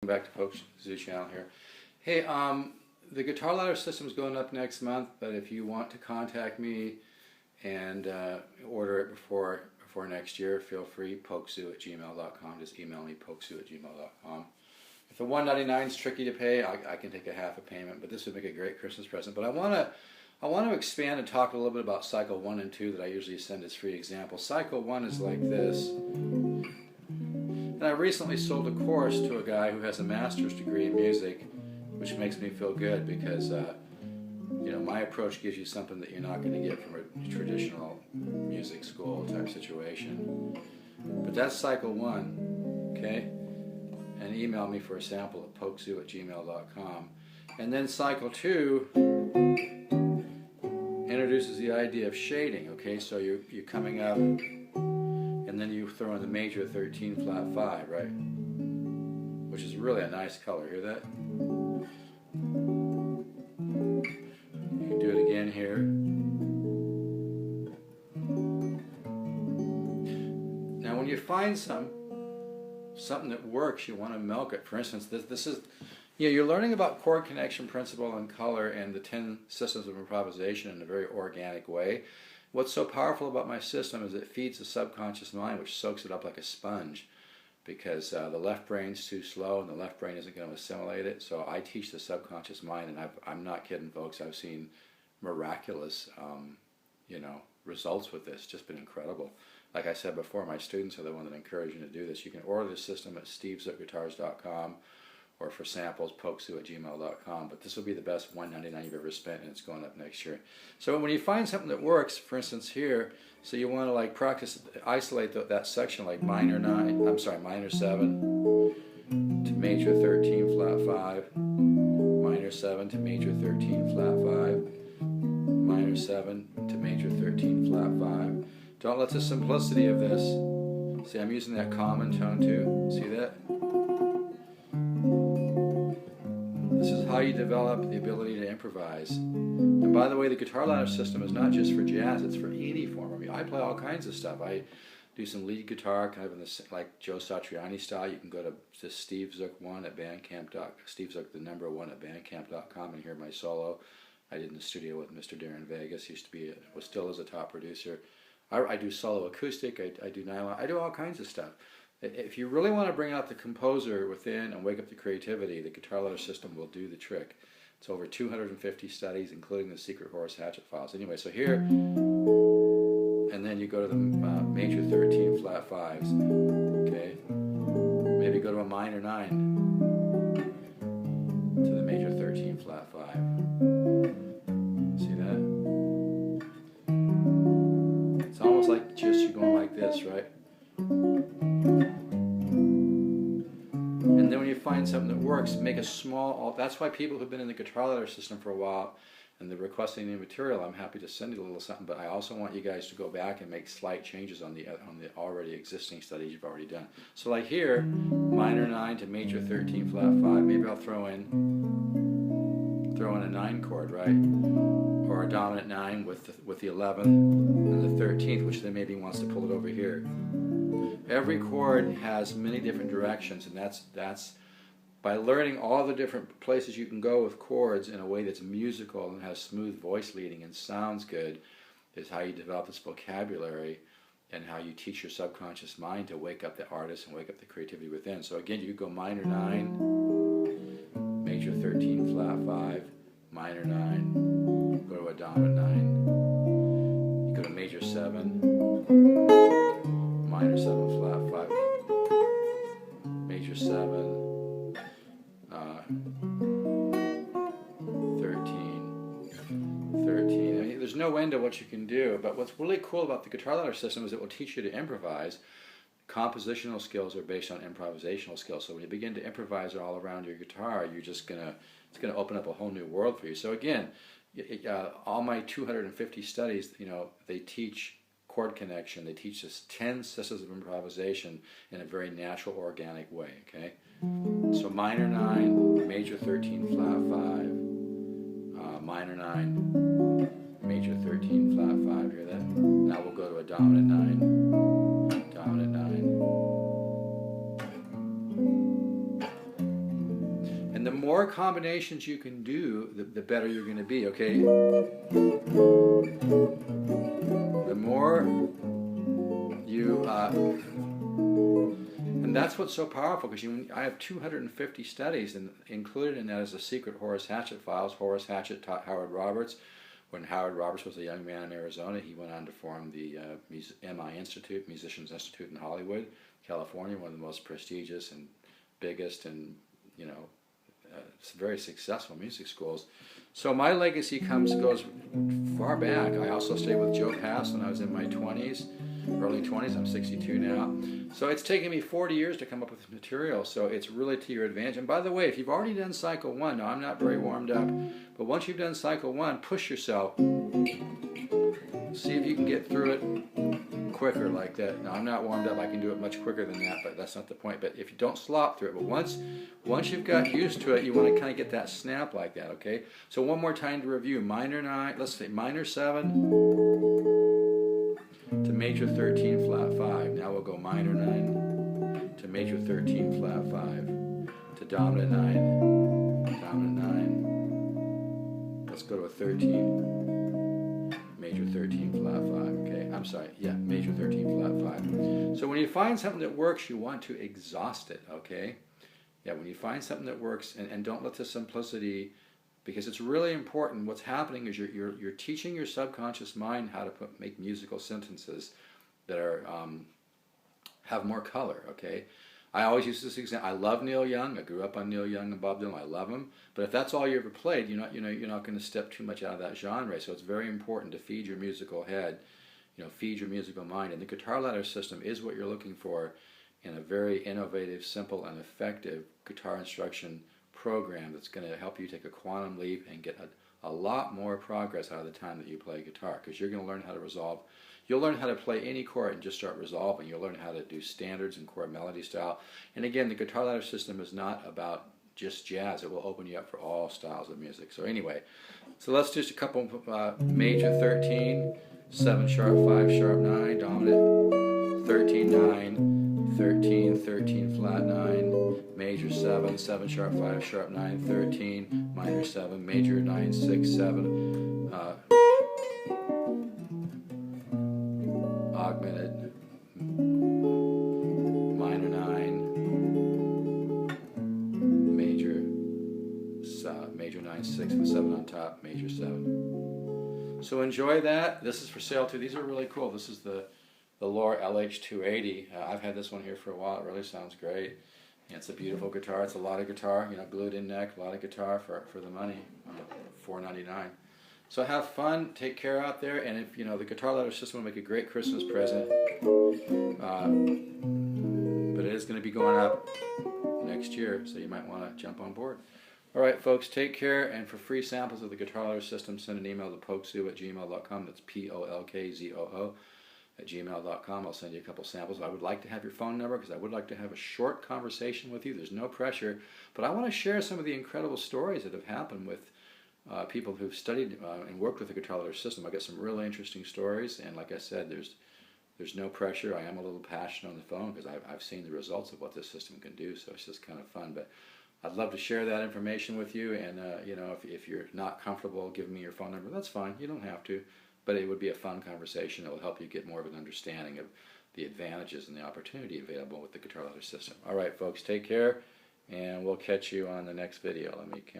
back to Poke Zoo Channel here. Hey, the guitar ladder system is going up next month, but if you want to contact me and order it before next year, feel free, pokezoo@gmail.com. Just email me, pokezoo@gmail.com. If the $199 is tricky to pay, I can take a half a payment, but this would make a great Christmas present. But I want to expand and talk a little bit about cycle 1 and 2 that I usually send as free examples. Cycle 1 is like this. And I recently sold a course to a guy who has a master's degree in music, which makes me feel good because you know, my approach gives you something that you're not going to get from a traditional music school type situation. But that's cycle 1, okay? And email me for a sample at pokezoo@gmail.com. And then cycle 2 introduces the idea of shading, okay? So you're coming up, and then you throw in the major 13 flat 5, right? Which is really a nice color, hear that? You can do it again here. Now when you find something that works, you want to milk it. For instance, this is, you're learning about chord connection principle and color and the 10 systems of improvisation in a very organic way. What's so powerful about my system is it feeds the subconscious mind, which soaks it up like a sponge, because the left brain's too slow and the left brain isn't going to assimilate it. So I teach the subconscious mind, and I'm not kidding, folks. I've seen miraculous results with this. Just been incredible. Like I said before, my students are the one that encourage me to do this. You can order this system at stevezookguitars.com, or for samples, pokezoo@gmail.com. But this will be the best $199 you've ever spent, and it's going up next year. So when you find something that works, for instance here, so you want to like practice, isolate that section like minor 7 to major 13 flat 5, minor 7 to major 13 flat 5, minor 7 to major 13 flat 5. Don't let the simplicity of this, see I'm using that common tone too, see that? This is how you develop the ability to improvise. And by the way, the guitar ladder system is not just for jazz, it's for any form. I mean, I play all kinds of stuff. I do some lead guitar, kind of in the like Joe Satriani style. You can go to Steve Zook 1 at Bandcamp.com, Steve Zook the number 1 at Bandcamp.com, and hear my solo. I did in the studio with Mr. Darren Vegas. Still is a top producer. I do solo acoustic. I do nylon. I do all kinds of stuff. If you really want to bring out the composer within and wake up the creativity, the guitar ladder system will do the trick. It's over 250 studies, including the Secret Horace Hatchett files. Anyway, so here, and then you go to the major 13 flat 5s, okay? Maybe go to a minor 9 to the major 13 flat 5. See that? It's almost like just you're going like this, right? And then when you find something that works, make a small, that's why people who've been in the guitar ladder system for a while and they're requesting new material, I'm happy to send you a little something, but I also want you guys to go back and make slight changes on the already existing studies you've already done. So like here, minor 9 to major 13 flat 5, maybe I'll throw in a 9 chord, right? Or a dominant 9 with the 11th and the 13th, which then maybe wants to pull it over here. Every chord has many different directions, and that's by learning all the different places you can go with chords in a way that's musical and has smooth voice leading and sounds good, is how you develop this vocabulary and how you teach your subconscious mind to wake up the artist and wake up the creativity within. So again, you go minor 9, major 13 flat 5, minor 9, go to a dominant 9, you go to major 7, minor 7 flat 5, major 7, 13. I mean, there's no end to what you can do, but what's really cool about the guitar ladder system is it will teach you to improvise. Compositional skills are based on improvisational skills, so when you begin to improvise all around your guitar, it's gonna open up a whole new world for you. So again, all my 250 studies, they teach chord connection. They teach us 10 systems of improvisation in a very natural, organic way, okay? So minor 9, major 13 flat 5, minor 9, major 13 flat 5, hear that? Now we'll go to a dominant 9, dominant 9, And the more combinations you can do, the better you're going to be, okay? The more you, and that's what's so powerful, because I have 250 studies, and included in that is the secret Horace Hatchett files. Horace Hatchett taught Howard Roberts. When Howard Roberts was a young man in Arizona, he went on to form the MI Institute, Musicians Institute in Hollywood, California, one of the most prestigious and biggest and, you know, very successful music schools. So my legacy goes far back. I also stayed with Joe Pass when I was in my 20s, early 20s. I'm 62 now. So it's taken me 40 years to come up with this material, so it's really to your advantage. And by the way, if you've already done cycle 1, now I'm not very warmed up, but once you've done cycle 1, push yourself. See if you can get through it quicker like that. Now I'm not warmed up, I can do it much quicker than that, but that's not the point. But if you don't slop through it, but once you've got used to it, you want to kind of get that snap like that, okay? So one more time to review. Minor 9, let's say minor 7 to major 13 flat 5. Now we'll go minor 9 to major 13 flat 5 to dominant 9, let's go to a 13, major 13 flat 5, okay? I'm sorry, yeah, major 13 flat 5. So when you find something that works, you want to exhaust it, okay? Yeah, when you find something that works, and don't let the simplicity, because it's really important. What's happening is you're teaching your subconscious mind how to make musical sentences that are have more color, okay? I always use this example. I love Neil Young. I grew up on Neil Young and Bob Dylan. I love them. But if that's all you ever played, you're not going to step too much out of that genre. So it's very important to feed your musical head, feed your musical mind. And the guitar ladder system is what you're looking for in a very innovative, simple, and effective guitar instruction program that's going to help you take a quantum leap and get a lot more progress out of the time that you play guitar, because you're going to learn how to resolve. You'll learn how to play any chord and just start resolving. You'll learn how to do standards and chord melody style. And again, the guitar ladder system is not about just jazz. It will open you up for all styles of music. So anyway, so let's just a couple major 13, 7 sharp, 5 sharp, 9, dominant, 13, 9, 13, 13 flat 9, major 7, 7 sharp, 5 sharp, 9, 13, minor 7, major 9, 6, 7, augmented, minor 9, major 9, 6 with 7 on top, major 7. So enjoy that. This is for sale too. These are really cool. This is the Lohr LH280. I've had this one here for a while. It really sounds great. And it's a beautiful guitar. It's a lot of guitar, glued in neck, a lot of guitar for the money, $4.99. So have fun, take care out there, and if the guitar ladder system will make a great Christmas present. But it is going to be going up next year, so you might want to jump on board. All right, folks, take care, and for free samples of the guitar ladder system, send an email to polkzoo@gmail.com. That's polkzoo@gmail.com. I'll send you a couple samples. I would like to have your phone number, because I would like to have a short conversation with you. There's no pressure, but I want to share some of the incredible stories that have happened with people who've studied and worked with the guitar ladder system. I got some really interesting stories, and like I said, there's no pressure. I am a little passionate on the phone because I've seen the results of what this system can do, so it's just kind of fun. But I'd love to share that information with you, and if you're not comfortable giving me your phone number, that's fine. You don't have to, but it would be a fun conversation. It will help you get more of an understanding of the advantages and the opportunity available with the guitar ladder system. All right, folks, take care, and we'll catch you on the next video. Let me